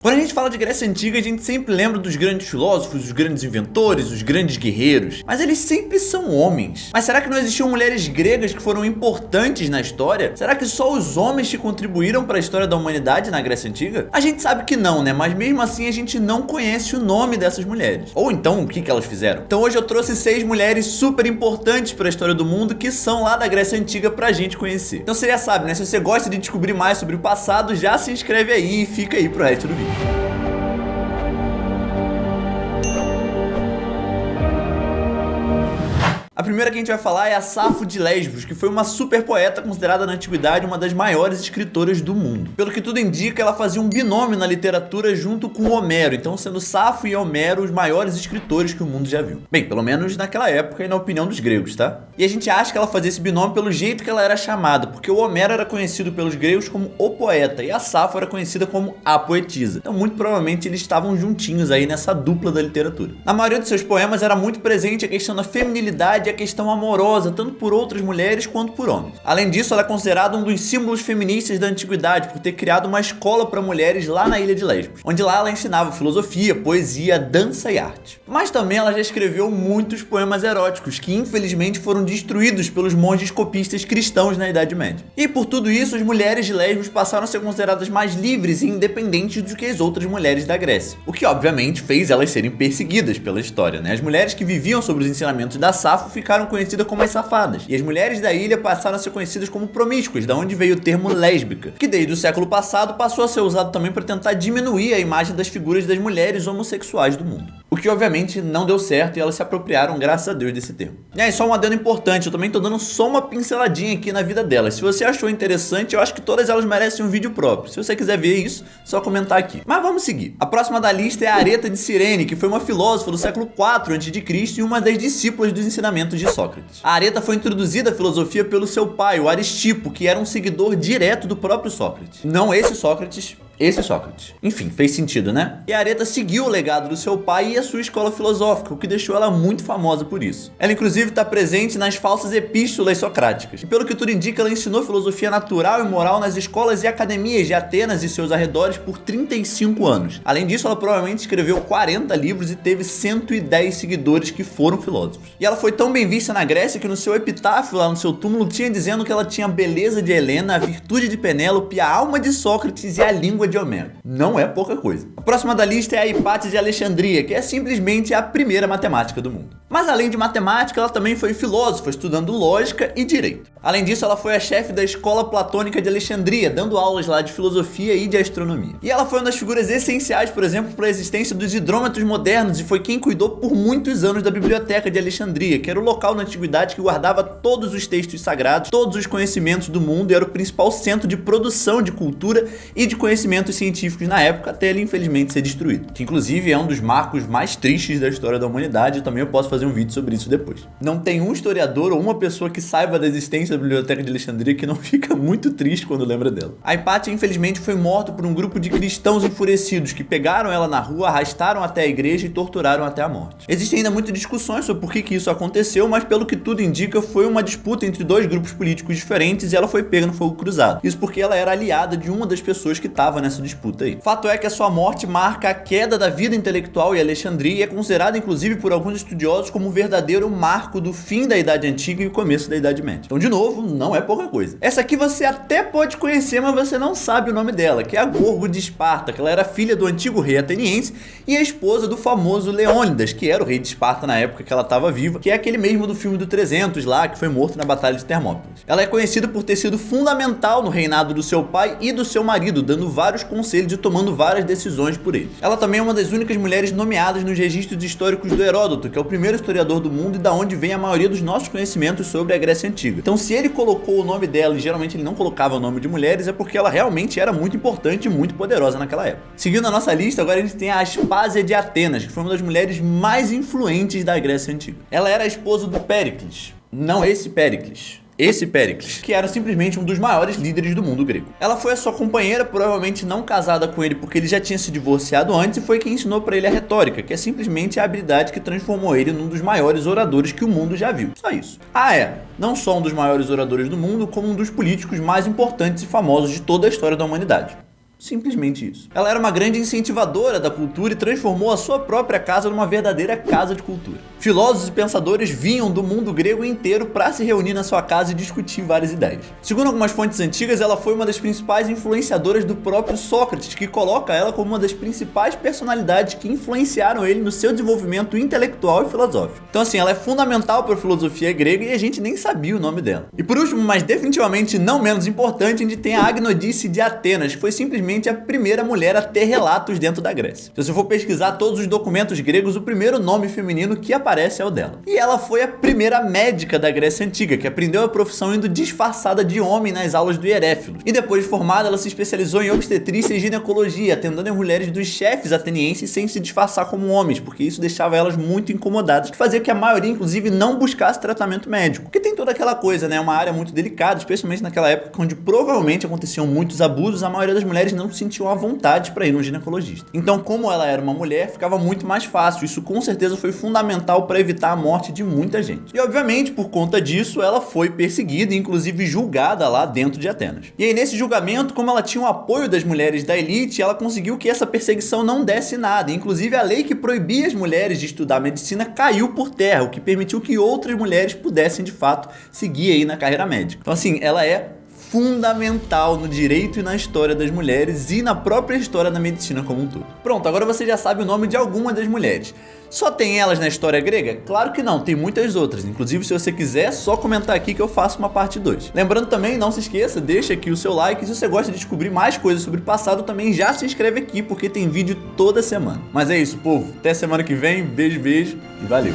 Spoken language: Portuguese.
Quando a gente fala de Grécia Antiga, a gente sempre lembra dos grandes filósofos, os grandes inventores, os grandes guerreiros. Mas eles sempre são homens. Mas será que não existiam mulheres gregas que foram importantes na história? Será que só os homens que contribuíram para a história da humanidade na Grécia Antiga? A gente sabe que não, né? Mas mesmo assim a gente não conhece o nome dessas mulheres. Ou então, o que elas fizeram? Então hoje eu trouxe 6 mulheres super importantes para a história do mundo que são lá da Grécia Antiga pra gente conhecer. Então você já sabe, né? Se você gosta de descobrir mais sobre o passado, já se inscreve aí e fica aí pro resto do vídeo. A primeira que a gente vai falar é a Safo de Lesbos, que foi uma super poeta considerada na antiguidade uma das maiores escritoras do mundo. Pelo que tudo indica, ela fazia um binômio na literatura junto com Homero, então sendo Safo e Homero os maiores escritores que o mundo já viu. Bem, pelo menos naquela época e na opinião dos gregos, tá? E a gente acha que ela fazia esse binômio pelo jeito que ela era chamada, porque o Homero era conhecido pelos gregos como o poeta e a Safo era conhecida como a poetisa. Então muito provavelmente eles estavam juntinhos aí nessa dupla da literatura. Na maioria de seus poemas era muito presente a questão da feminilidade e a questão amorosa, tanto por outras mulheres quanto por homens. Além disso, ela é considerada um dos símbolos feministas da antiguidade por ter criado uma escola para mulheres lá na ilha de Lesbos, onde lá ela ensinava filosofia, poesia, dança e arte. Mas também ela já escreveu muitos poemas eróticos que infelizmente foram destruídos pelos monges copistas cristãos na Idade Média. E por tudo isso, as mulheres de Lesbos passaram a ser consideradas mais livres e independentes do que as outras mulheres da Grécia, o que obviamente fez elas serem perseguidas pela história, né? As mulheres que viviam sobre os ensinamentos da Safo ficaram conhecidas como as safadas, e as mulheres da ilha passaram a ser conhecidas como promíscuas, da onde veio o termo lésbica, que desde o século passado passou a ser usado também para tentar diminuir a imagem das figuras das mulheres homossexuais do mundo. O que obviamente não deu certo e elas se apropriaram, graças a Deus, desse termo. E aí, só um adendo importante, eu também tô dando só uma pinceladinha aqui na vida delas. Se você achou interessante, eu acho que todas elas merecem um vídeo próprio. Se você quiser ver isso, só comentar aqui. Mas vamos seguir. A próxima da lista é a Areta de Cirene, que foi uma filósofa do século IV a.C. e uma das discípulas dos ensinamentos de Sócrates. A Areta foi introduzida à filosofia pelo seu pai, o Aristipo, que era um seguidor direto do próprio Sócrates. Não esse Sócrates, esse Sócrates. Enfim, fez sentido, né? E a Areta seguiu o legado do seu pai e a sua escola filosófica, o que deixou ela muito famosa por isso. Ela inclusive está presente nas falsas epístolas socráticas. E pelo que tudo indica, ela ensinou filosofia natural e moral nas escolas e academias de Atenas e seus arredores por 35 anos. Além disso, ela provavelmente escreveu 40 livros e teve 110 seguidores que foram filósofos. E ela foi tão bem vista na Grécia que no seu epitáfio lá no seu túmulo tinha dizendo que ela tinha a beleza de Helena, a virtude de Penélope, a alma de Sócrates e a língua de Homero. Não é pouca coisa. A próxima da lista é a Hipátia de Alexandria, que é simplesmente a primeira matemática do mundo. Mas além de matemática, ela também foi filósofa, estudando lógica e direito. Além disso, ela foi a chefe da Escola Platônica de Alexandria, dando aulas lá de filosofia e de astronomia. E ela foi uma das figuras essenciais, por exemplo, para a existência dos hidrômetros modernos e foi quem cuidou por muitos anos da Biblioteca de Alexandria, que era o local na antiguidade que guardava todos os textos sagrados, todos os conhecimentos do mundo e era o principal centro de produção de cultura e de conhecimentos científicos na época, até ele infelizmente ser destruído. Que inclusive é um dos marcos mais tristes da história da humanidade e também eu posso fazer um vídeo sobre isso depois. Não tem um historiador ou uma pessoa que saiba da existência da Biblioteca de Alexandria que não fica muito triste quando lembra dela. A Hipátia infelizmente foi morta por um grupo de cristãos enfurecidos que pegaram ela na rua, arrastaram até a igreja e torturaram até a morte. Existem ainda muitas discussões sobre por que isso aconteceu, mas pelo que tudo indica foi uma disputa entre dois grupos políticos diferentes e ela foi pega no fogo cruzado. Isso porque ela era aliada de uma das pessoas que estava nessa disputa aí. Fato é que a sua morte marca a queda da vida intelectual em Alexandria e é considerada inclusive por alguns estudiosos como um verdadeiro marco do fim da Idade Antiga e o começo da Idade Média. Então, de novo, não é pouca coisa. Essa aqui você até pode conhecer, mas você não sabe o nome dela, que é a Gorgo de Esparta, que ela era filha do antigo rei ateniense e a esposa do famoso Leônidas, que era o rei de Esparta na época que ela estava viva, que é aquele mesmo do filme do 300 lá, que foi morto na Batalha de Termópilas. Ela é conhecida por ter sido fundamental no reinado do seu pai e do seu marido, dando vários conselhos e tomando várias decisões por eles. Ela também é uma das únicas mulheres nomeadas nos registros históricos do Heródoto, que é o primeiro historiador do mundo e da onde vem a maioria dos nossos conhecimentos sobre a Grécia Antiga. Então, se ele colocou o nome dela, e geralmente ele não colocava o nome de mulheres, é porque ela realmente era muito importante e muito poderosa naquela época. Seguindo a nossa lista, agora a gente tem a Aspásia de Atenas, que foi uma das mulheres mais influentes da Grécia Antiga. Ela era a esposa do Péricles. Não esse Péricles. Esse Péricles, que era simplesmente um dos maiores líderes do mundo grego. Ela foi a sua companheira, provavelmente não casada com ele porque ele já tinha se divorciado antes e foi quem ensinou para ele a retórica, que é simplesmente a habilidade que transformou ele num dos maiores oradores que o mundo já viu. Só isso. Não só um dos maiores oradores do mundo, como um dos políticos mais importantes e famosos de toda a história da humanidade. Simplesmente isso. Ela era uma grande incentivadora da cultura e transformou a sua própria casa numa verdadeira casa de cultura. Filósofos e pensadores vinham do mundo grego inteiro para se reunir na sua casa e discutir várias ideias. Segundo algumas fontes antigas, ela foi uma das principais influenciadoras do próprio Sócrates, que coloca ela como uma das principais personalidades que influenciaram ele no seu desenvolvimento intelectual e filosófico. Então assim, ela é fundamental para a filosofia grega e a gente nem sabia o nome dela. E por último, mas definitivamente não menos importante, a gente tem a Agnodice de Atenas, que foi simplesmente a primeira mulher a ter relatos dentro da Grécia. Se você for pesquisar todos os documentos gregos, o primeiro nome feminino que aparece é o dela. E ela foi a primeira médica da Grécia Antiga, que aprendeu a profissão indo disfarçada de homem nas aulas do Hieréfilo. E depois de formada, ela se especializou em obstetrícia e ginecologia, atendendo as mulheres dos chefes atenienses sem se disfarçar como homens, porque isso deixava elas muito incomodadas, que fazia que a maioria, inclusive, não buscasse tratamento médico. Porque tem toda aquela coisa, né? Uma área muito delicada, especialmente naquela época onde provavelmente aconteciam muitos abusos, a maioria das mulheres não se sentiam à vontade para ir no ginecologista. Então, como ela era uma mulher, ficava muito mais fácil. Isso com certeza foi fundamental para evitar a morte de muita gente. E obviamente, por conta disso, ela foi perseguida e inclusive julgada lá dentro de Atenas. E aí nesse julgamento, como ela tinha o apoio das mulheres da elite, ela conseguiu que essa perseguição não desse nada. Inclusive a lei que proibia as mulheres de estudar medicina caiu por terra, o que permitiu que outras mulheres pudessem de fato seguir aí na carreira médica. Então assim, ela é fundamental no direito e na história das mulheres e na própria história da medicina como um todo. Pronto, agora você já sabe o nome de alguma das mulheres. Só tem elas na história grega? Claro que não, tem muitas outras. Inclusive, se você quiser, é só comentar aqui que eu faço uma parte 2. Lembrando também, não se esqueça, deixa aqui o seu like. Se você gosta de descobrir mais coisas sobre o passado, também já se inscreve aqui, porque tem vídeo toda semana. Mas é isso, povo. Até semana que vem. Beijo, beijo e valeu!